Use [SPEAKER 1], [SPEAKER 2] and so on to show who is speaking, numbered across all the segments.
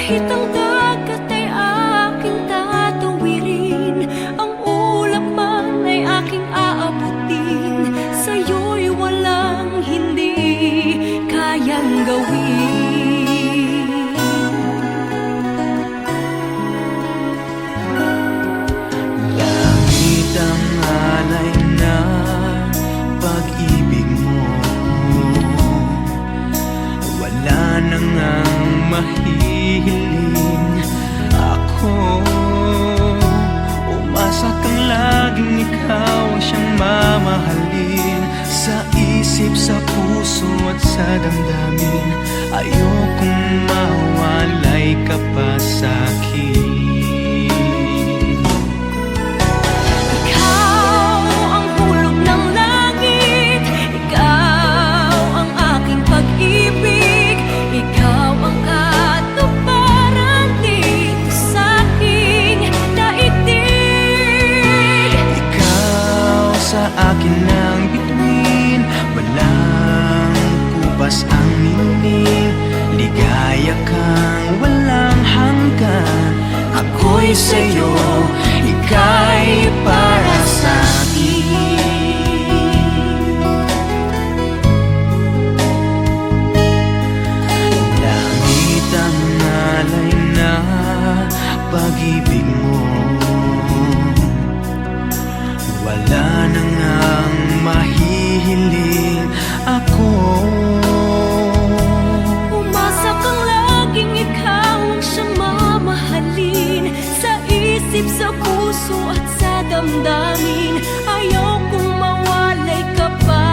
[SPEAKER 1] Kahit ang dagat ay aking tatawirin, ang ulap man ay aking aabutin, sa'yo'y walang hindi kayang gawin.
[SPEAKER 2] Langit ang alay na pag-ibig mo, wala nang ang mahihiling. Ako umasa kang laging ikaw ang siyang mamahalin. Sa isip, sa puso at sa damdamin, ayokong mawalay ka pa sa'kin. Akin ang bituin, walang kupas ang ningning. Ligaya kang walang hanggan. Ako'y sa'yo, ika'y para sa'kin. Langit ang alay na pag-ibig mo, wala nang ang mahihiling. Ako
[SPEAKER 1] umasa kang laging ikaw ang siyang mamahalin. Sa isip, sa puso at sa damdamin, ayokong mawalay ka pa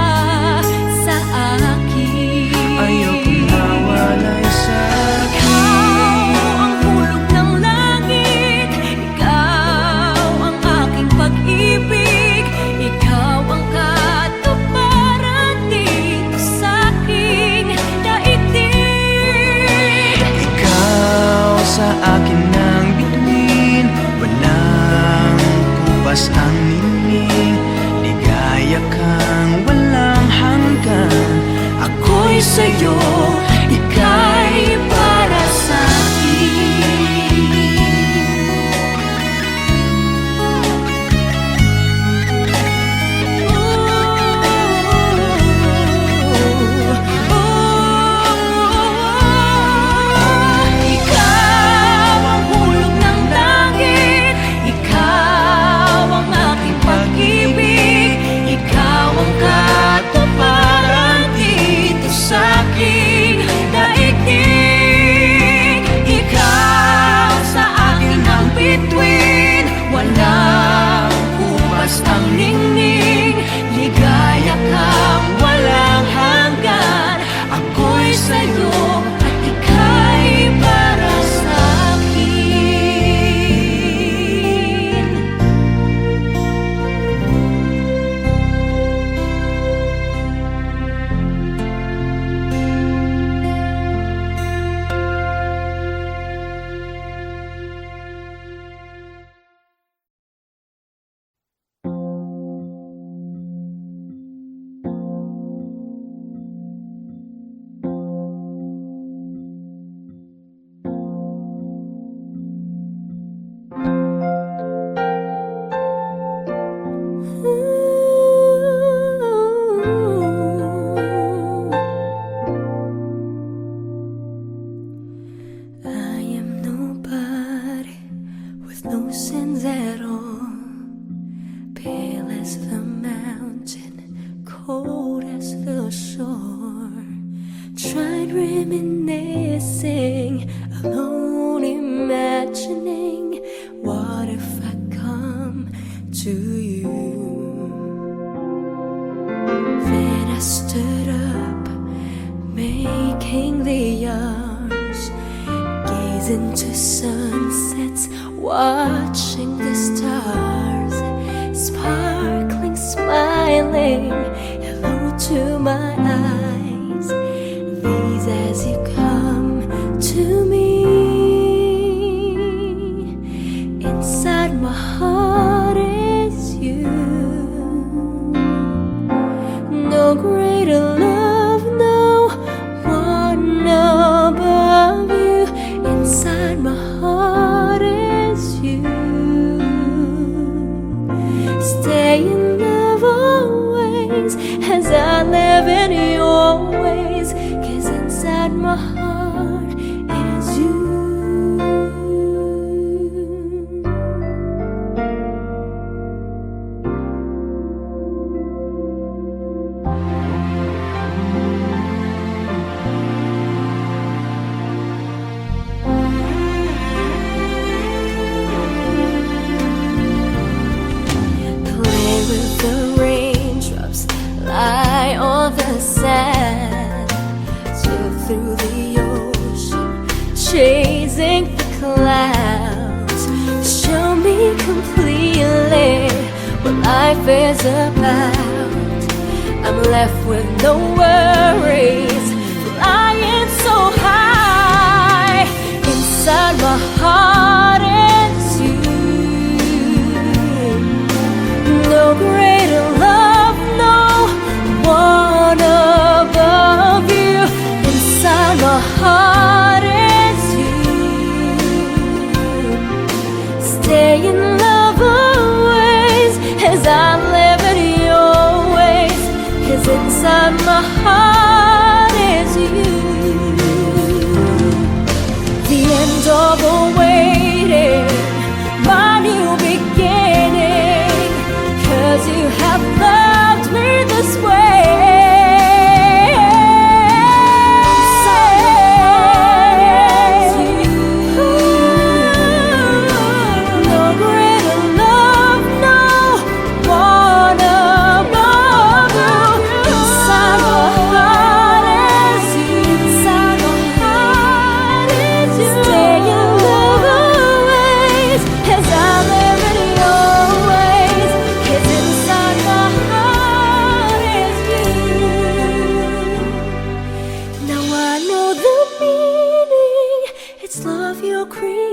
[SPEAKER 1] sa akin.
[SPEAKER 2] ayokong mawalay sa
[SPEAKER 1] Ikaw ang hulog ng langit, ikaw ang aking pag-ibig, ikaw ang katuparan dito sa aking daigdig.
[SPEAKER 2] Ikaw sa akin ang bituin, walang kupas ang ningning. Ligaya kang walang hanggan. Ako'y sa'yo, ika'y para sa'kin.
[SPEAKER 1] Ikaw ang hulog ng langit, ikaw ang aking pag-ibig, ikaw ang katuparan dito sa aking daigdig. Ikaw sa akin ang bituin, walang kupas ang ningning. Ligaya kang walang hanggan. Ako'y sa'yo at ika'y para sa'kin. I am nobody with no sins at all, pale as the mountain, cold as the shore. Tried reminiscing, alone imagining, what if I come to you? Then I stood up, making the arms, gaze into sunsets, watching the stars, sparkling, smiling, hello to my eyes. These as you come to me, inside my heart is you. No greater love, no one above you. Inside inside my heart is you. Stay in love always as I live in your ways, 'cause inside my heart is you. Play with the raindrops, lie on the sand, sail through the ocean, chasing the clouds. Show me completely what life is about. I'm left with no worries, flying so high. Inside my heart is you. No greater love, no one above you. Inside my heart is you. Stay in love always as I live in your ways, 'cause inside my heart is you. The end of the waiting, my new beginning, 'cause you have loved me this way. No greater love, no one above you. Inside my heart is you. Inside my heart is you. Stay in love always as I live in your ways, 'cause inside my heart is you. Now I know the meaning, it's love you're creating.